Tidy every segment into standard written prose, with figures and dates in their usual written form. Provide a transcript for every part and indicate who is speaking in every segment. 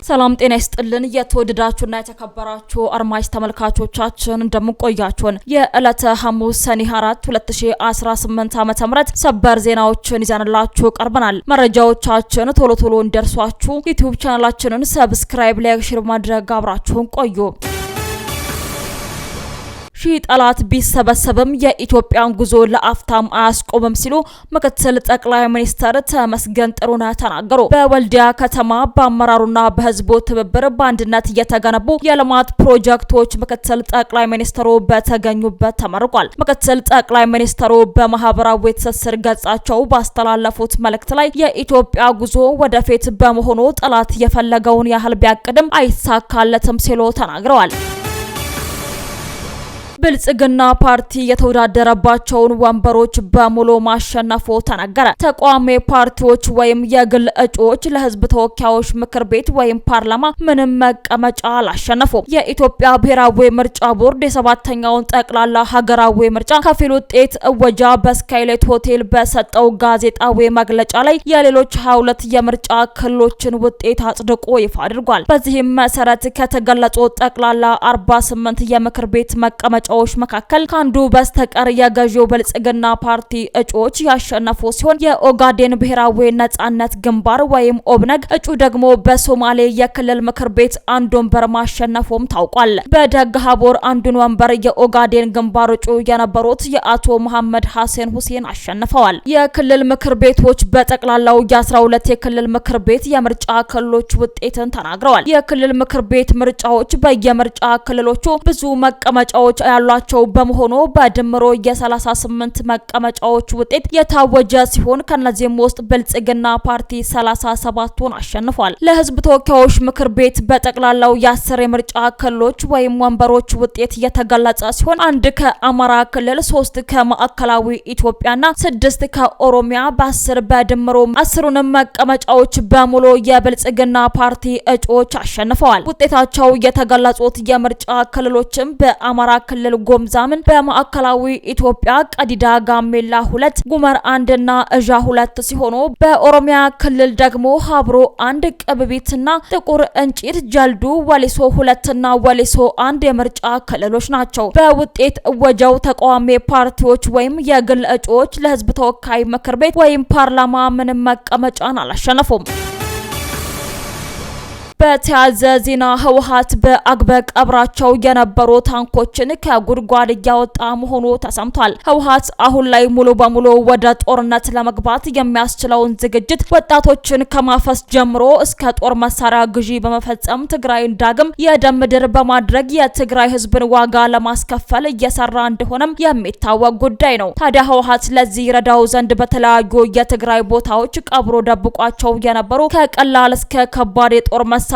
Speaker 1: ሰላም ጤና ይስጥልን የተወደዳችሁና የተከበራችሁ አድማጭ ተመልካቾቻችን እንደምቆያችሁን የዕለተ ሐሙስ ሰኔ 4 2018 ዓ.ም ሰበር ዜናዎችን ይዘንላችሁ ቀርበናል። መረጃዎቻችን ቶሎ እንደርሷችሁ ዩቲዩብ ቻናላችንን ሰብስክራይብ፣ ላይክ፣ ሼር ማድረግ አብራችሁን ቆዩ። ጠላት ቢሰበሰብም የኢትዮጵያን ጉዞ ለአፍታም አያስቆምም ሲሉ ምክትል ጠቅላይ ሚኒስትር ተመስገን ጥሩነህ ተናገሩ። በወልዲያ ከተማ በአመራሩና በህዝቡ ትብብር በአንድነት የተገነቡ የልማት ፕሮጀክቶች ምክትል ጠቅላይ ሚኒስትሩ በተገኙበት ተመርቋል። ምክትል ጠቅላይ ሚኒስትሩ በማህበራዊ ትስስር ገጻቸው ባስተላለፉት መልእክት ላይ የኢትዮጵያ ጉዞ ወደፊት በመሆኑ ጠላት የፈለገውን ያህል ቢያቅድም አይሳካለትም ሲሉ ተናግረዋል። ብልጽግና ፓርቲ የተወዳደረባቸውን ወንበሮች በሙሉ ማሸነፉ ተነገረ። ተቋሚ ፓርቲዎች ወይም የግል እጩዎች ለህዝብ ተወካዮች ምክር ቤት ወይም ፓርላማ ምንም መቀመጫ አላሸነፉም። የኢትዮጵያ ብሔራዊ ምርጫ ቦርድ የሰባተኛውን ጠቅላላ ሀገራዊ ምርጫ ከፊል ውጤት እወጃ በስካይላይት ሆቴል በሰጠው ጋዜጣዊ መግለጫ ላይ የሌሎች 22 የምርጫ ክልሎችን ውጤት አጽድቆ ይፋ አድርጓል። በዚህም መሰረት ከተገለጹ ጠቅላላ 48 የምክር ቤት መቀመጫ መካከል ካንዱ በስተቀር የገዢው ብልጽግና ፓርቲ እጩዎች ያሸነፉ ሲሆን የኦጋዴን ብሔራዊ ነጻነት ግንባር ወይም ኦብነግ እጩ ደግሞ በሶማሌ የክልል ምክር ቤት አንድ ወንበር ማሸነፉም ታውቋል። በደገሃቦር አንዱን ወንበር የኦጋዴን ግንባር እጩ የነበሩት የአቶ መሐመድ ሐሰን ሁሴን አሸንፈዋል። የክልል ምክር ቤቶች በጠቅላላው የ12 የክልል ምክር ቤት የምርጫ ክልሎች ውጤትን ተናግረዋል። የክልል ምክር ቤት ምርጫዎች በየምርጫ ክልሎቹ ብዙ መቀመጫዎች ያሏቸው በመሆኑ በድምሮ የ38 መቀመጫዎች ውጤት የታወጀ ሲሆን ከነዚህም ውስጥ ብልጽግና ፓርቲ 37ቱን አሸንፏል። ለህዝብ ተወካዮች ምክር ቤት በጠቅላላው የ10 የምርጫ ክልሎች ወይም ወንበሮች ውጤት የተገለጸ ሲሆን 1 ከአማራ ክልል፣ 3 ከማዕከላዊ ኢትዮጵያና 6 ከኦሮሚያ በ10 በድምሮ 10ንም መቀመጫዎች በሙሉ የብልጽግና ፓርቲ እጩዎች አሸንፈዋል። ውጤታቸው የተገለጹት የምርጫ ክልሎችም በአማራ ክልል ጎምዛምን፣ በማዕከላዊ ኢትዮጵያ ቀዲዳ ጋሜላ 2፣ ጉመር 1 እና እዣ 2 ሲሆኑ በኦሮሚያ ክልል ደግሞ ሀብሮ 1፣ ቅብቢትና ጥቁር እንጪት፣ ጀልዱ፣ ወሊሶ 2 እና ወሊሶ 1 የምርጫ ክልሎች ናቸው። በውጤት እወጃው ተቃዋሚ ፓርቲዎች ወይም የግል እጩዎች ለህዝብ ተወካይ ምክር ቤት ወይም ፓርላማ ምንም መቀመጫን አላሸነፉም። በተያዘ ዜና ህወሓት በአግበ ቀብራቸው የነበሩ ታንኮችን ከጉድጓድ እያወጣ መሆኑ ተሰምቷል። ህወሓት አሁን ላይ ሙሉ በሙሉ ወደ ጦርነት ለመግባት የሚያስችለውን ዝግጅት ወጣቶችን ከማፈስ ጀምሮ እስከ ጦር መሳሪያ ግዢ በመፈጸም ትግራይን ዳግም የደም ምድር በማድረግ የትግራይ ህዝብን ዋጋ ለማስከፈል እየሰራ እንደሆነም የሚታወቅ ጉዳይ ነው። ታዲያ ህወሓት ለዚህ ረዳው ዘንድ በተለያዩ የትግራይ ቦታዎች ቀብሮ ደብቋቸው የነበሩ ከቀላል እስከ ከባድ የጦር መሳሪያዎችን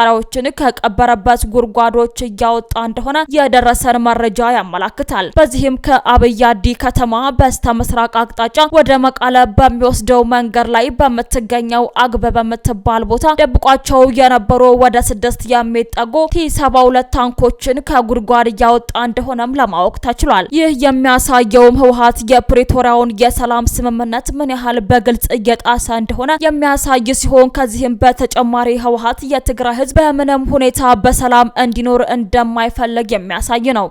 Speaker 1: ከቀበረበት ጉድጓዶች እያወጣ እንደሆነ የደረሰን መረጃ ያመላክታል። በዚህም ከአብያዲ ከተማ በስተ ምስራቅ አቅጣጫ ወደ መቀለ በሚወስደው መንገድ ላይ በምትገኘው አግበ በምትባል ቦታ ደብቋቸው የነበሩ ወደ 6 የሚጠጉ ቲ72 ታንኮችን ከጉድጓድ እያወጣ እንደሆነም ለማወቅ ተችሏል። ይህ የሚያሳየውም ህወሓት የፕሪቶሪያውን የሰላም ስምምነት ምን ያህል በግልጽ እየጣሰ እንደሆነ የሚያሳይ ሲሆን ከዚህም በተጨማሪ ህወሓት የትግራይ ህዝብ በምንም ሁኔታ በሰላም እንዲኖር እንደማይፈልግ የሚያሳይ ነው።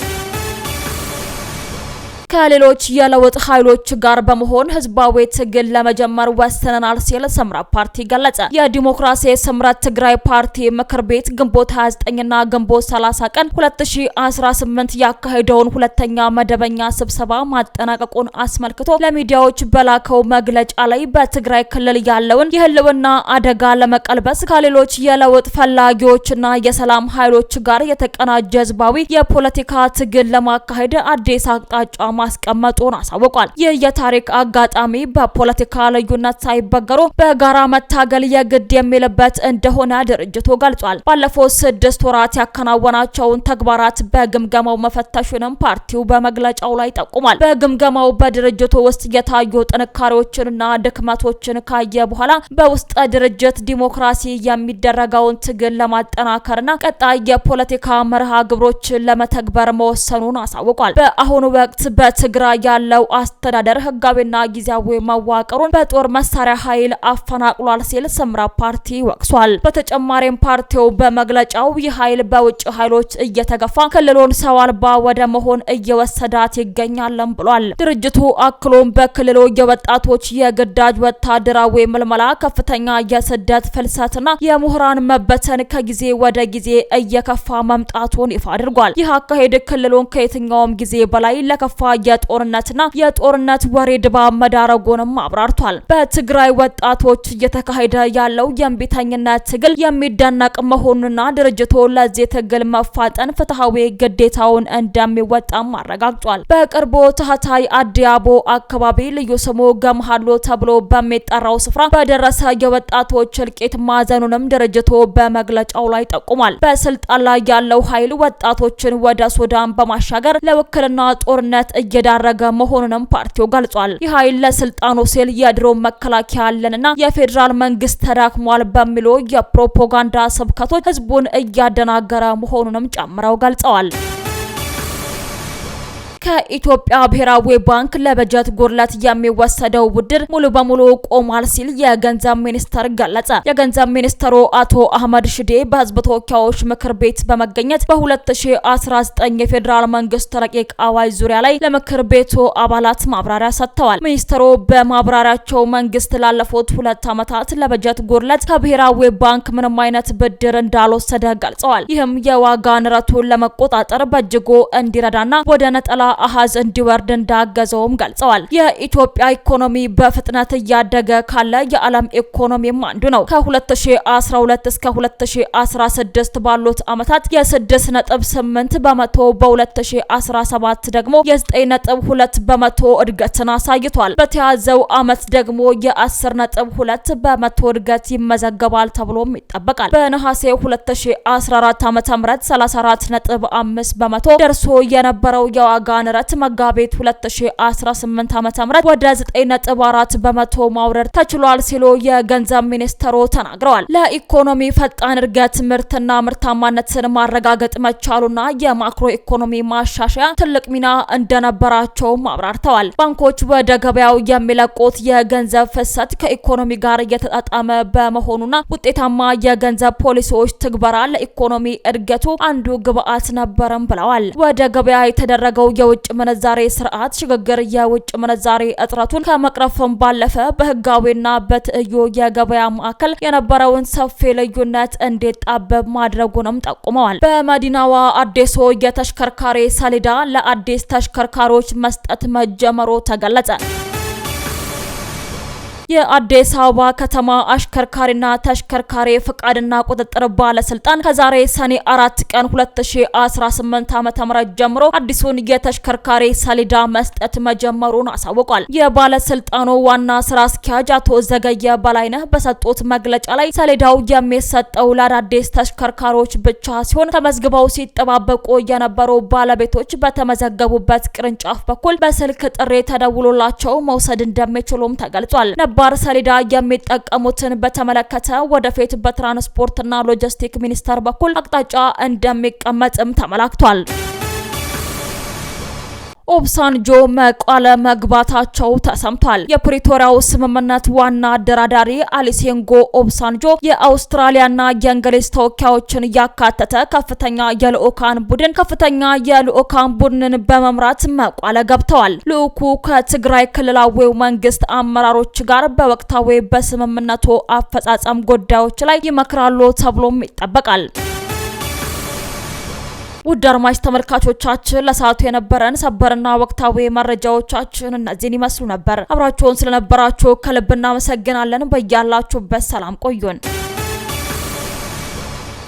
Speaker 1: ከሌሎች የለውጥ ኃይሎች ጋር በመሆን ህዝባዊ ትግል ለመጀመር ወስነናል ሲል ስምረት ፓርቲ ገለጸ። የዲሞክራሲ ስምረት ትግራይ ፓርቲ ምክር ቤት ግንቦት 29 እና ግንቦት 30 ቀን 2018 ያካሄደውን ሁለተኛ መደበኛ ስብሰባ ማጠናቀቁን አስመልክቶ ለሚዲያዎች በላከው መግለጫ ላይ በትግራይ ክልል ያለውን የህልውና አደጋ ለመቀልበስ ከሌሎች የለውጥ ፈላጊዎችና የሰላም ኃይሎች ጋር የተቀናጀ ህዝባዊ የፖለቲካ ትግል ለማካሄድ አዲስ አቅጣጫ ማስቀመጡን አሳውቋል። ይህ የታሪክ አጋጣሚ በፖለቲካ ልዩነት ሳይበገሩ በጋራ መታገል የግድ የሚልበት እንደሆነ ድርጅቱ ገልጿል። ባለፈው 6 ወራት ያከናወናቸውን ተግባራት በግምገማው መፈተሹንም ፓርቲው በመግለጫው ላይ ጠቁሟል። በግምገማው በድርጅቱ ውስጥ የታዩ ጥንካሬዎችንና ድክመቶችን ካየ በኋላ በውስጥ ድርጅት ዲሞክራሲ የሚደረገውን ትግል ለማጠናከርና ቀጣይ የፖለቲካ መርሃ ግብሮችን ለመተግበር መወሰኑን አሳውቋል። በአሁኑ ወቅት በትግራይ ያለው አስተዳደር ህጋዊና ጊዜያዊ መዋቅሩን በጦር መሳሪያ ኃይል አፈናቅሏል ሲል ስምራ ፓርቲ ወቅሷል። በተጨማሪም ፓርቲው በመግለጫው ይህ ኃይል በውጭ ኃይሎች እየተገፋ ክልሉን ሰው አልባ ወደ መሆን እየወሰዳት ይገኛልም ብሏል። ድርጅቱ አክሎም በክልሉ የወጣቶች የግዳጅ ወታደራዊ ምልመላ፣ ከፍተኛ የስደት ፍልሰትና የምሁራን መበተን ከጊዜ ወደ ጊዜ እየከፋ መምጣቱን ይፋ አድርጓል። ይህ አካሄድ ክልሉን ከየትኛውም ጊዜ በላይ ለከፋ የጦርነት ወሬ ድባብ መዳረጉንም አብራርቷል። በትግራይ ወጣቶች እየተካሄደ ያለው የእምቢተኝነት ትግል የሚደነቅ መሆኑንና ድርጅቱ ለዚህ ትግል መፋጠን ፍትሃዊ ግዴታውን እንደሚወጣም አረጋግጧል። በቅርቡ ታህታይ አዲያቦ አካባቢ ልዩ ስሙ ገምሃሎ ተብሎ በሚጠራው ስፍራ በደረሰ የወጣቶች እልቂት ማዘኑንም ድርጅቱ በመግለጫው ላይ ጠቁሟል። በስልጣን ላይ ያለው ኃይል ወጣቶችን ወደ ሱዳን በማሻገር ለውክልና ጦርነት እየዳረገ መሆኑንም ፓርቲው ገልጿል። ይህ ኃይል ለስልጣኑ ሲል የድሮን መከላከያ ያለንና የፌዴራል መንግስት ተዳክሟል በሚሉ የፕሮፓጋንዳ ስብከቶች ህዝቡን እያደናገረ መሆኑንም ጨምረው ገልጸዋል። ከኢትዮጵያ ብሔራዊ ባንክ ለበጀት ጉድለት የሚወሰደው ብድር ሙሉ በሙሉ ቆሟል ሲል የገንዘብ ሚኒስቴር ገለጸ። የገንዘብ ሚኒስትሩ አቶ አህመድ ሽዴ በህዝብ ተወካዮች ምክር ቤት በመገኘት በ2019 የፌዴራል መንግስት ረቂቅ አዋጅ ዙሪያ ላይ ለምክር ቤቱ አባላት ማብራሪያ ሰጥተዋል። ሚኒስትሩ በማብራሪያቸው መንግስት ላለፉት 2 ዓመታት ለበጀት ጉድለት ከብሔራዊ ባንክ ምንም አይነት ብድር እንዳልወሰደ ገልጸዋል። ይህም የዋጋ ንረቱን ለመቆጣጠር በእጅጉ እንዲረዳና ወደ ነጠላ አሃዝ እንዲወርድ እንዳገዘውም ገልጸዋል። የኢትዮጵያ ኢኮኖሚ በፍጥነት እያደገ ካለ የዓለም ኢኮኖሚም አንዱ ነው። ከ2012 እስከ 2016 ባሉት ዓመታት የ6.8 በመቶ በ2017 ደግሞ የ9.2 በመቶ እድገትን አሳይቷል። በተያዘው ዓመት ደግሞ የ10.2 በመቶ እድገት ይመዘገባል ተብሎም ይጠበቃል። በነሐሴ 2014 ዓ.ም 34.5 በመቶ ደርሶ የነበረው የዋጋ ንረት መጋቢት 2018 ዓ.ም ወደ 9.4 በመቶ ማውረድ ተችሏል ሲሉ የገንዘብ ሚኒስትሩ ተናግረዋል። ለኢኮኖሚ ፈጣን እድገት ምርትና ምርታማነትን ማረጋገጥ መቻሉና የማክሮ ኢኮኖሚ ማሻሻያ ትልቅ ሚና እንደነበራቸውም አብራርተዋል። ባንኮች ወደ ገበያው የሚለቁት የገንዘብ ፍሰት ከኢኮኖሚ ጋር እየተጣጣመ በመሆኑና ውጤታማ የገንዘብ ፖሊሲዎች ትግበራ ለኢኮኖሚ እድገቱ አንዱ ግብአት ነበርም ብለዋል። ወደ ገበያ የተደረገው የውጭ ምንዛሬ ስርዓት ሽግግር የውጭ ምንዛሬ እጥረቱን ከመቅረፍም ባለፈ በህጋዊና በትይዩ የገበያ ማዕከል የነበረውን ሰፊ ልዩነት እንዲጣበብ ማድረጉንም ጠቁመዋል። በመዲናዋ አዲሱ የተሽከርካሪ ሰሌዳ ለአዲስ ተሽከርካሪዎች መስጠት መጀመሩ ተገለጸ። የአዲስ አበባ ከተማ አሽከርካሪና ተሽከርካሪ ፍቃድና ቁጥጥር ባለስልጣን ከዛሬ ሰኔ 4 ቀን 2018 ዓ.ም ጀምሮ አዲሱን የተሽከርካሪ ሰሌዳ መስጠት መጀመሩን አሳውቋል። የባለስልጣኑ ዋና ስራ አስኪያጅ አቶ ዘገየ በላይነህ በሰጡት መግለጫ ላይ ሰሌዳው የሚሰጠው ለአዳዲስ ተሽከርካሪዎች ብቻ ሲሆን ተመዝግበው ሲጠባበቁ የነበሩ ባለቤቶች በተመዘገቡበት ቅርንጫፍ በኩል በስልክ ጥሪ ተደውሎላቸው መውሰድ እንደሚችሉም ተገልጿል። ባር ሰሌዳ የሚጠቀሙትን በተመለከተ ወደፊት በትራንስፖርትና ሎጂስቲክ ሚኒስቴር በኩል አቅጣጫ እንደሚቀመጥም ተመላክቷል። ኦባሳንጆ መቀለ መግባታቸው ተሰምቷል። የፕሪቶሪያው ስምምነት ዋና አደራዳሪ ኦሉሴጉን ኦባሳንጆ የአውስትራሊያና የእንግሊዝ ተወካዮችን ያካተተ ከፍተኛ የልኡካን ቡድንን በመምራት መቀለ ገብተዋል። ልኡኩ ከትግራይ ክልላዊ መንግስት አመራሮች ጋር በወቅታዊ በስምምነቱ አፈጻጸም ጉዳዮች ላይ ይመክራሉ ተብሎም ይጠበቃል። ውድ አድማጭ ተመልካቾቻችን ለሰዓቱ የነበረን ሰበርና ወቅታዊ መረጃዎቻችን እነዚህን ይመስሉ ነበር። አብራችሁን ስለነበራችሁ ከልብ እናመሰግናለን። በያላችሁበት ሰላም ቆዩን።